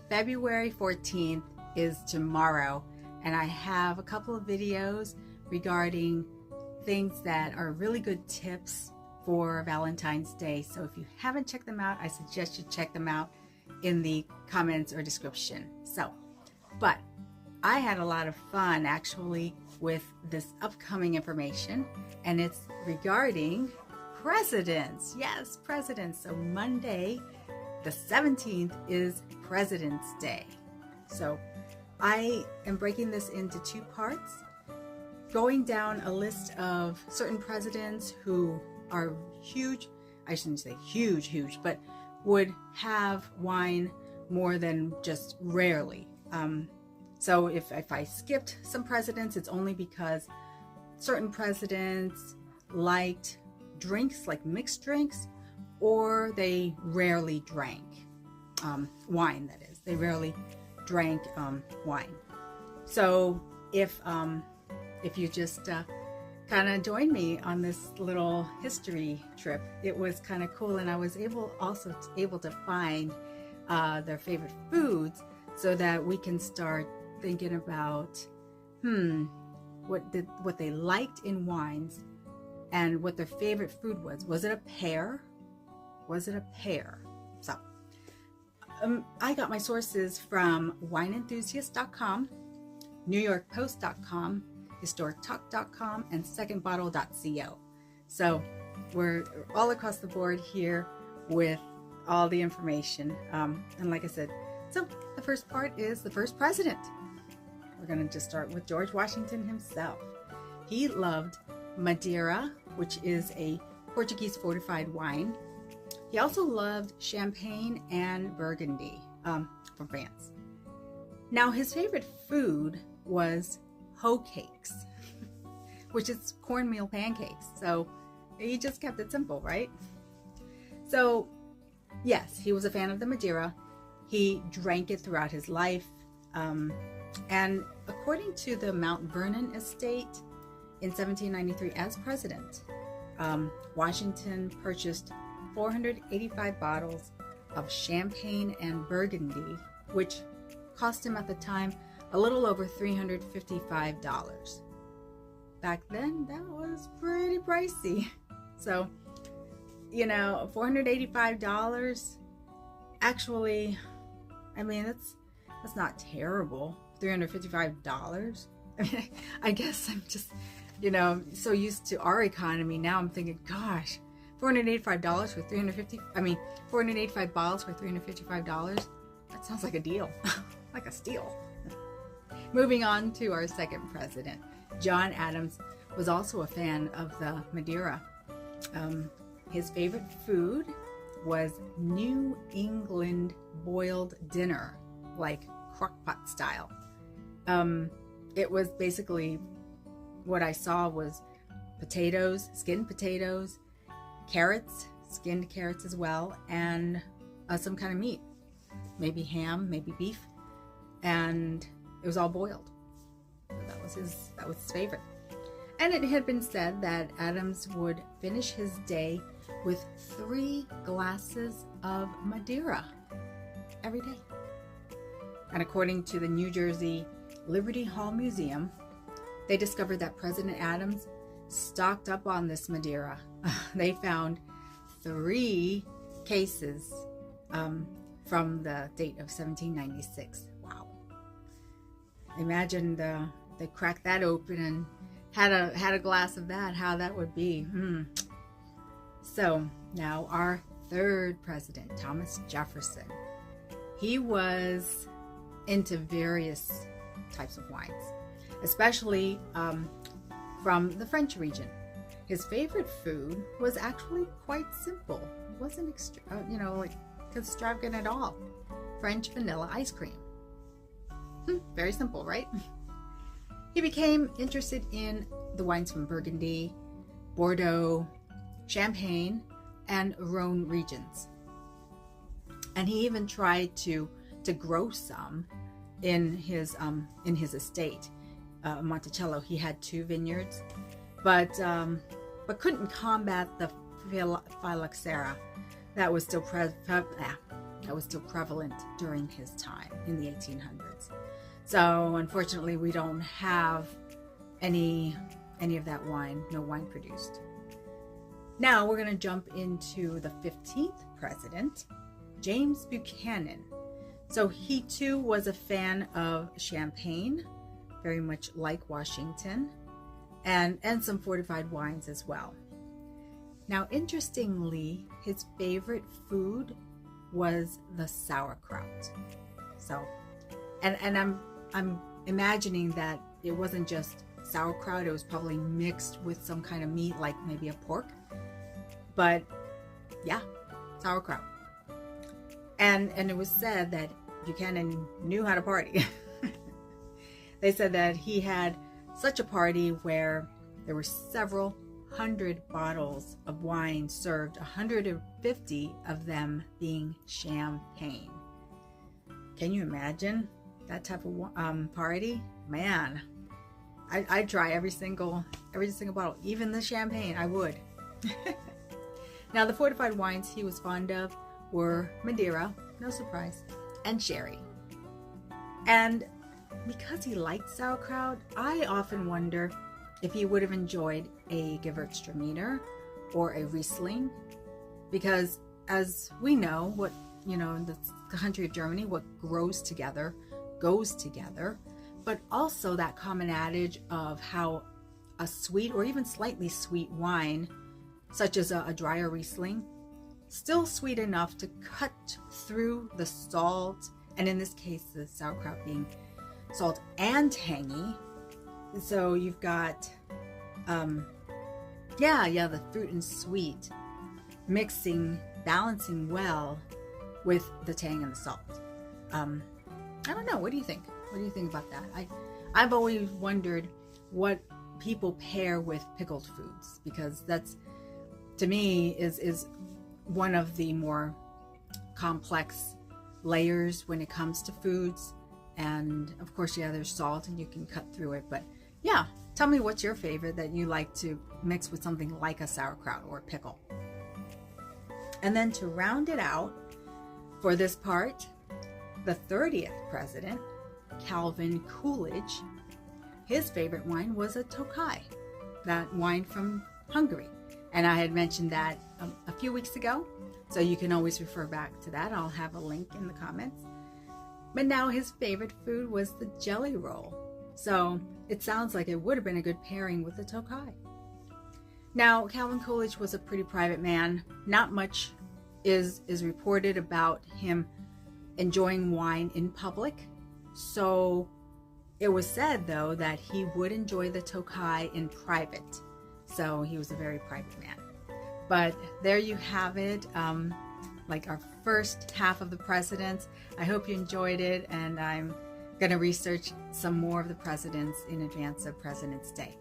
February 14th is tomorrow, and I have a couple of videos regarding things that are really good tips for Valentine's Day. So if you haven't checked them out, I suggest you check them out in the comments or description. But I had a lot of fun actually with this upcoming information, and it's regarding presidents. Yes, presidents. So Monday, the 17th is President's Day. So I am breaking this into two parts, going down a list of certain presidents who are huge. I shouldn't say huge, but would have wine more than just rarely. So if I skipped some presidents, it's only because certain presidents liked drinks, like mixed drinks, or they rarely drank wine, that is. They rarely drank wine. So if you just kind of joined me on this little history trip, it was kind of cool, and I was able to find their favorite foods so that we can start thinking about what they liked in wines and what their favorite food was. Was it a pear? So I got my sources from wineenthusiast.com, newyorkpost.com, historictalk.com, and secondbottle.co. So we're all across the board here with all the information. And like I said, so the first part is the first president. We're going to just start with George Washington himself. He loved Madeira, which is a Portuguese fortified wine. He also loved Champagne and Burgundy from France. Now, his favorite food was hoe cakes, which is cornmeal pancakes. So he just kept it simple, right? So yes, he was a fan of the Madeira. He drank it throughout his life. And according to the Mount Vernon estate in 1793 as president, Washington purchased 485 bottles of Champagne and Burgundy, which cost him at the time a little over $355. Back then, that was pretty pricey. So, $485, actually, I mean, that's not terrible. $355. I mean, I guess I'm just, so used to our economy. Now I'm thinking, gosh, $485 for $485 bottles for $355. That sounds like a deal, like a steal. Moving on to our second president, John Adams was also a fan of the Madeira. His favorite food was New England boiled dinner, like crock-pot style. It was basically, what I saw was potatoes, skinned potatoes, carrots, skinned carrots as well, and some kind of meat, maybe ham, maybe beef, and it was all boiled. So that was his favorite. And it had been said that Adams would finish his day with 3 glasses of Madeira every day. And according to the New Jersey Liberty Hall Museum, they discovered that President Adams stocked up on this Madeira. They found 3 cases from the date of 1796. Wow. Imagine they cracked that open and had a glass of that, how that would be. So now our third president, Thomas Jefferson. He was into various types of wines, especially from the French region. His favorite food was actually quite simple. It wasn't extravagant at all. French vanilla ice cream. Very simple, right? He became interested in the wines from Burgundy, Bordeaux, Champagne, and Rhone regions. And he even tried to grow some in his estate, Monticello. He had 2 vineyards, but couldn't combat the phylloxera that was still that was still prevalent during his time in the 1800s. So unfortunately, we don't have any of that wine, no wine produced. Now we're going to jump into the 15th president, James Buchanan. So he too was a fan of champagne, very much like Washington, and some fortified wines as well. Now, interestingly, his favorite food was the sauerkraut. So, and I'm imagining that it wasn't just sauerkraut, it was probably mixed with some kind of meat, like maybe a pork. But yeah, sauerkraut. And it was said that Buchanan knew how to party. They said that he had such a party where there were several hundred bottles of wine served, 150 of them being champagne. Can you imagine that type of party? Man, I'd try every single bottle, even the champagne. I would. Now, the fortified wines he was fond of were Madeira, no surprise, and sherry. And because he liked sauerkraut, I often wonder if he would have enjoyed a Gewürztraminer or a Riesling, because as we know, what, in the country of Germany, what grows together goes together, but also that common adage of how a sweet or even slightly sweet wine, such as a drier Riesling, still sweet enough to cut through the salt, and in this case, the sauerkraut being salt and tangy. So you've got, the fruit and sweet mixing, balancing well with the tang and the salt. I don't know. What do you think? What do you think about that? I've always wondered what people pair with pickled foods, because that's, to me, is one of the more complex layers when it comes to foods. And of course, there's salt and you can cut through it. But yeah, tell me what's your favorite that you like to mix with something like a sauerkraut or a pickle. And then to round it out for this part, the 30th president, Calvin Coolidge, his favorite wine was a Tokaji, that wine from Hungary. And I had mentioned that a few weeks ago, so you can always refer back to that. I'll have a link in the comments. But now his favorite food was the jelly roll. So it sounds like it would have been a good pairing with the Tokaji. Now, Calvin Coolidge was a pretty private man. Not much is reported about him enjoying wine in public. So it was said, though, that he would enjoy the Tokaji in private. So he was a very private man. But there you have it, like our first half of the presidents. I hope you enjoyed it, and I'm going to research some more of the presidents in advance of President's Day.